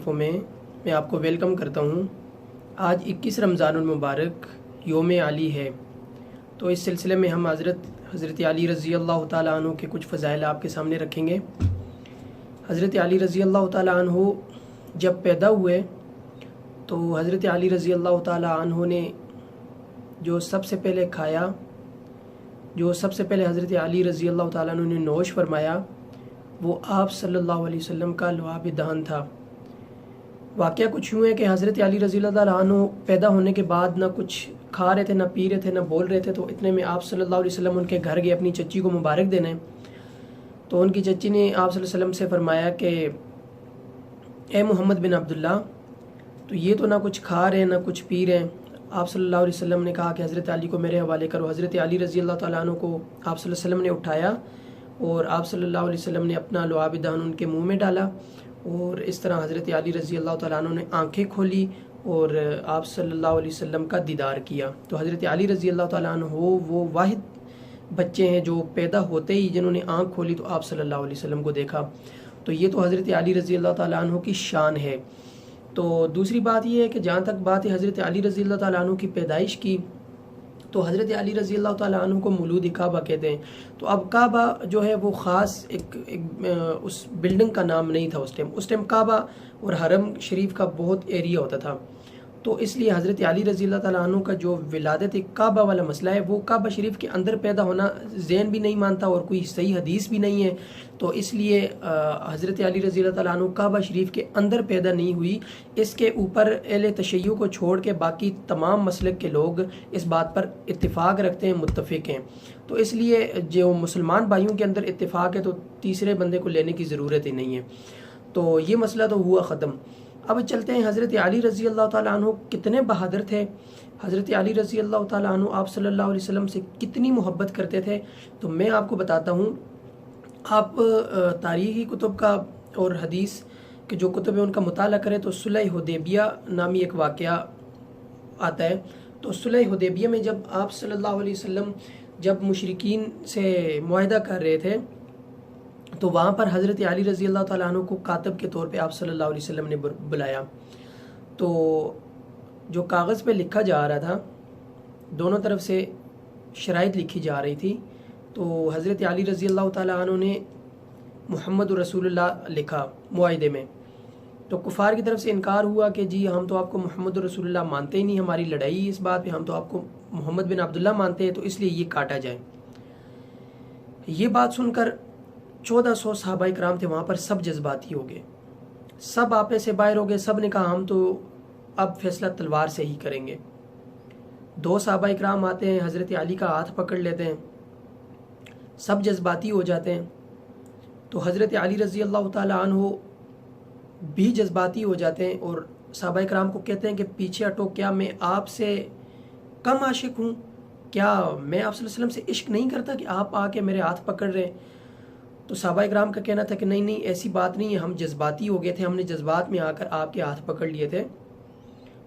صفوں میں میں آپ کو ویلکم کرتا ہوں۔ آج 21 رمضان المبارک یوم علی ہے، تو اس سلسلے میں ہم حضرت علی رضی اللہ تعالیٰ عنہ کے کچھ فضائل آپ کے سامنے رکھیں گے۔ حضرت علی رضی اللہ تعالیٰ عنہ جب پیدا ہوئے تو حضرت علی رضی اللہ تعالیٰ عنہ نے جو سب سے پہلے کھایا، جو سب سے پہلے حضرت علی رضی اللہ تعالیٰ عنہ نے نوش فرمایا، وہ آپ صلی اللہ علیہ وسلم کا لعاب دہن تھا۔ واقعہ کچھ یوں ہے کہ حضرت علی رضی اللہ تعالیٰ عنہ پیدا ہونے کے بعد نہ کچھ کھا رہے تھے، نہ پی رہے تھے، نہ بول رہے تھے، تو اتنے میں آپ صلی اللہ علیہ وسلم ان کے گھر گئے اپنی چچی کو مبارک دینے۔ تو ان کی چچی نے آپ صلی اللہ علیہ وسلم سے فرمایا کہ اے محمد بن عبداللہ، تو یہ تو نہ کچھ کھا رہے ہیں نہ کچھ پی رہے ہیں۔ آپ صلی اللہ علیہ وسلم نے کہا کہ حضرت علی کو میرے حوالے کرو۔ حضرت علی رضی اللہ تعالیٰ عنہ کو آپ صلی اللہ علیہ وسلم نے اٹھایا اور آپ صلی اللہ علیہ وسلم نے اپنا لعاب دہن ان کے منہ میں ڈالا، اور اس طرح حضرت علی رضی اللہ تعالیٰ عنہ نے آنکھیں کھولی اور آپ صلی اللہ علیہ وسلم کا دیدار کیا۔ تو حضرت علی رضی اللہ تعالیٰ عنہ وہ واحد بچے ہیں جو پیدا ہوتے ہی جنہوں نے آنکھ کھولی تو آپ صلی اللہ علیہ وسلم کو دیکھا۔ تو یہ تو حضرت علی رضی اللہ تعالیٰ عنہ کی شان ہے۔ تو دوسری بات یہ ہے کہ جہاں تک بات ہے حضرت علی رضی اللہ تعالیٰ عنہ کی پیدائش کی، تو حضرت علی رضی اللہ تعالیٰ عنہ کو مولود کعبہ کہتے ہیں۔ تو اب کعبہ جو ہے وہ خاص ایک اس بلڈنگ کا نام نہیں تھا اس ٹائم کعبہ اور حرم شریف کا بہت ایریا ہوتا تھا، تو اس لیے حضرت علی رضی اللہ تعالیٰ عنہ کا جو ولادت کعبہ والا مسئلہ ہے وہ کعبہ شریف کے اندر پیدا ہونا ذہن بھی نہیں مانتا اور کوئی صحیح حدیث بھی نہیں ہے، تو اس لیے حضرت علی رضی اللہ تعالیٰ عنہ کعبہ شریف کے اندر پیدا نہیں ہوئی۔ اس کے اوپر اہل تشیع کو چھوڑ کے باقی تمام مسلک کے لوگ اس بات پر اتفاق رکھتے ہیں، متفق ہیں۔ تو اس لیے جو مسلمان بھائیوں کے اندر اتفاق ہے تو تیسرے بندے کو لینے کی ضرورت ہی نہیں ہے۔ تو یہ مسئلہ تو ہوا ختم۔ اب چلتے ہیں حضرت علی رضی اللہ تعالیٰ عنہ کتنے بہادر تھے، حضرت علی رضی اللہ تعالیٰ عنہ آپ صلی اللہ علیہ وسلم سے کتنی محبت کرتے تھے۔ تو میں آپ کو بتاتا ہوں، آپ تاریخی کتب کا اور حدیث کے جو کتب ہیں ان کا مطالعہ کریں تو صلح حدیبیہ نامی ایک واقعہ آتا ہے۔ تو صلح حدیبیہ میں جب آپ صلی اللہ علیہ وسلم جب مشرکین سے معاہدہ کر رہے تھے تو وہاں پر حضرت علی رضی اللہ تعالیٰ عنہ کو کاتب کے طور پہ آپ صلی اللہ علیہ وسلم نے بلایا۔ تو جو کاغذ پہ لکھا جا رہا تھا، دونوں طرف سے شرائط لکھی جا رہی تھی، تو حضرت علی رضی اللہ تعالیٰ عنہ نے محمد رسول اللہ لکھا معاہدے میں۔ تو کفار کی طرف سے انکار ہوا کہ جی ہم تو آپ کو محمد رسول اللہ مانتے ہی نہیں، ہماری لڑائی اس بات پہ، ہم تو آپ کو محمد بن عبداللہ مانتے ہیں، تو اس لیے یہ کاٹا جائے۔ یہ بات سن کر 1400 صحابہ کرام تھے وہاں پر، سب جذباتی ہو گئے، سب آپے سے باہر ہو گئے، سب نے کہا ہم تو اب فیصلہ تلوار سے ہی کریں گے۔ 2 صحابہ کرام آتے ہیں، حضرت علی کا ہاتھ پکڑ لیتے ہیں، سب جذباتی ہو جاتے ہیں۔ تو حضرت علی رضی اللہ تعالیٰ عنہ بھی جذباتی ہو جاتے ہیں اور صحابہ کرام کو کہتے ہیں کہ پیچھے ہٹو، کیا میں آپ سے کم عاشق ہوں؟ کیا میں آپ صلی اللہ علیہ وسلم سے عشق نہیں کرتا کہ آپ آ کے میرے ہاتھ پکڑ رہے ہیں؟ تو صحابہ کرام کا کہنا تھا کہ نہیں ایسی بات نہیں ہے، ہم جذباتی ہو گئے تھے، ہم نے جذبات میں آ کر آپ کے ہاتھ پکڑ لیے تھے۔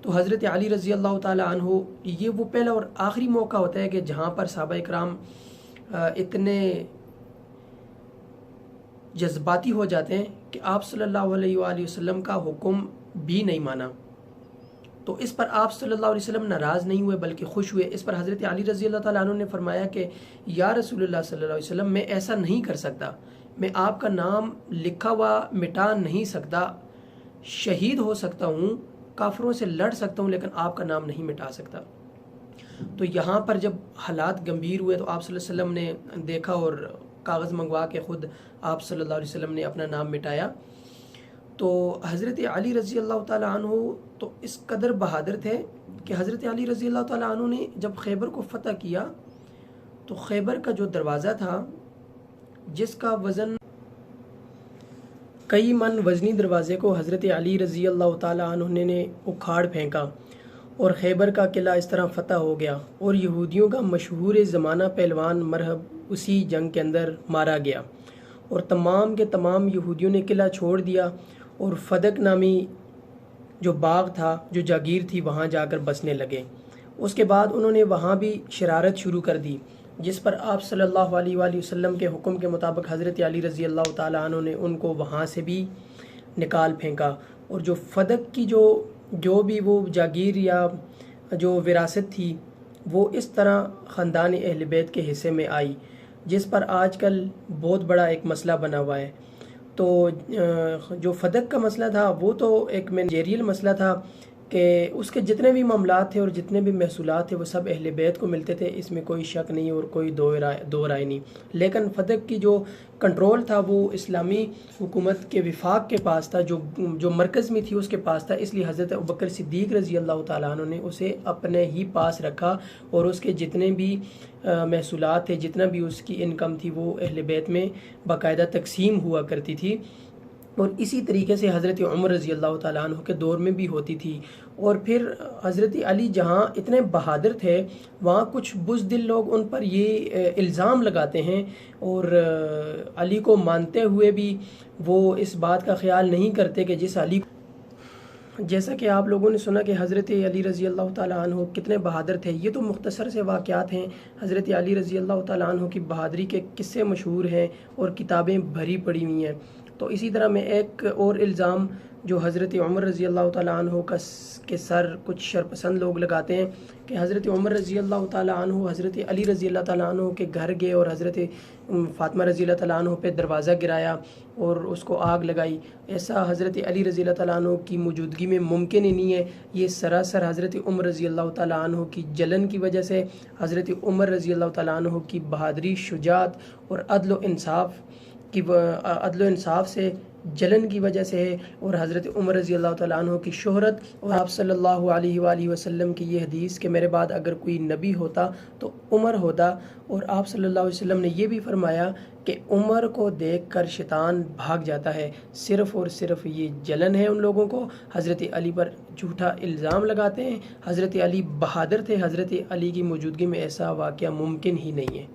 تو حضرت علی رضی اللہ تعالیٰ عنہ، یہ وہ پہلا اور آخری موقع ہوتا ہے کہ جہاں پر صحابہ کرام اتنے جذباتی ہو جاتے ہیں کہ آپ صلی اللہ علیہ وآلہ وسلم کا حکم بھی نہیں مانا۔ تو اس پر آپ صلی اللہ علیہ وسلم ناراض نہیں ہوئے بلکہ خوش ہوئے۔ اس پر حضرت علی رضی اللہ تعالیٰ عنہ نے فرمایا کہ یا رسول اللہ صلی اللہ علیہ وسلم، میں ایسا نہیں کر سکتا، میں آپ کا نام لکھا ہوا مٹا نہیں سکتا، شہید ہو سکتا ہوں، کافروں سے لڑ سکتا ہوں، لیکن آپ کا نام نہیں مٹا سکتا۔ تو یہاں پر جب حالات گمبھیر ہوئے تو آپ صلی اللہ علیہ وسلم نے دیکھا اور کاغذ منگوا کے خود آپ صلی اللہ علیہ وسلم نے اپنا نام مٹایا۔ تو حضرت علی رضی اللہ تعالیٰ عنہ تو اس قدر بہادر تھے کہ حضرت علی رضی اللہ تعالیٰ عنہ نے جب خیبر کو فتح کیا تو خیبر کا جو دروازہ تھا جس کا وزن کئی من وزنی دروازے کو حضرت علی رضی اللہ تعالیٰ عنہ نے اکھاڑ پھینکا اور خیبر کا قلعہ اس طرح فتح ہو گیا، اور یہودیوں کا مشہور زمانہ پہلوان مرہب اسی جنگ کے اندر مارا گیا، اور تمام کے تمام یہودیوں نے قلعہ چھوڑ دیا اور فدق نامی جو باغ تھا، جو جاگیر تھی، وہاں جا کر بسنے لگے۔ اس کے بعد انہوں نے وہاں بھی شرارت شروع کر دی، جس پر آپ صلی اللہ علیہ وآلہ وسلم کے حکم کے مطابق حضرت علی رضی اللہ تعالیٰ عنہ نے ان کو وہاں سے بھی نکال پھینکا۔ اور جو فدق کی جو بھی وہ جاگیر یا جو وراثت تھی وہ اس طرح خاندان اہل بیت کے حصے میں آئی، جس پر آج کل بہت بڑا ایک مسئلہ بنا ہوا ہے۔ تو جو فدق کا مسئلہ تھا وہ تو ایک مینیجریل مسئلہ تھا کہ اس کے جتنے بھی معاملات تھے اور جتنے بھی محصولات تھے وہ سب اہل بیت کو ملتے تھے، اس میں کوئی شک نہیں اور کوئی دو رائے نہیں۔ لیکن فدق کی جو کنٹرول تھا وہ اسلامی حکومت کے وفاق کے پاس تھا، جو مرکز میں تھی اس کے پاس تھا، اس لیے حضرت ابوبکر صدیق رضی اللہ تعالیٰ عنہ نے اسے اپنے ہی پاس رکھا، اور اس کے جتنے بھی محصولات تھے، جتنا بھی اس کی انکم تھی وہ اہل بیت میں باقاعدہ تقسیم ہوا کرتی تھی، اور اسی طریقے سے حضرت عمر رضی اللہ تعالیٰ عنہ کے دور میں بھی ہوتی تھی۔ اور پھر حضرت علی جہاں اتنے بہادر تھے، وہاں کچھ بزدل لوگ ان پر یہ الزام لگاتے ہیں، اور علی کو مانتے ہوئے بھی وہ اس بات کا خیال نہیں کرتے کہ جس علی، جیسا کہ آپ لوگوں نے سنا کہ حضرت علی رضی اللہ تعالیٰ عنہ کتنے بہادر تھے، یہ تو مختصر سے واقعات ہیں۔ حضرت علی رضی اللہ تعالیٰ عنہ کی بہادری کے قصے مشہور ہیں اور کتابیں بھری پڑی ہوئی ہیں۔ تو اسی طرح میں ایک اور الزام جو حضرت عمر رضی اللہ تعالیٰ عنہ کے سر کچھ شرپسند لوگ لگاتے ہیں کہ حضرت عمر رضی اللہ تعالیٰ عنہ حضرت علی رضی اللہ تعالیٰ عنہ کے گھر گئے اور حضرت فاطمہ رضی اللہ تعالیٰ عنہ پہ دروازہ گرایا اور اس کو آگ لگائی۔ ایسا حضرت علی رضی اللہ تعالیٰ عنہ کی موجودگی میں ممکن ہی نہیں ہے، یہ سراسر حضرت عمر رضی اللہ تعالیٰ عنہ کی جلن کی وجہ سے، حضرت عمر رضی اللہ تعالیٰ عنہ کی بہادری، شجاعت اور عدل و انصاف سے جلن کی وجہ سے ہے، اور حضرت عمر رضی اللہ تعالیٰ عنہ کی شہرت اور آپ صلی اللہ علیہ وآلہ وسلم کی یہ حدیث کہ میرے بعد اگر کوئی نبی ہوتا تو عمر ہوتا، اور آپ صلی اللہ علیہ وسلم نے یہ بھی فرمایا کہ عمر کو دیکھ کر شیطان بھاگ جاتا ہے۔ صرف اور صرف یہ جلن ہے ان لوگوں کو، حضرت علی پر جھوٹا الزام لگاتے ہیں۔ حضرت علی بہادر تھے، حضرت علی کی موجودگی میں ایسا واقعہ ممکن ہی نہیں ہے۔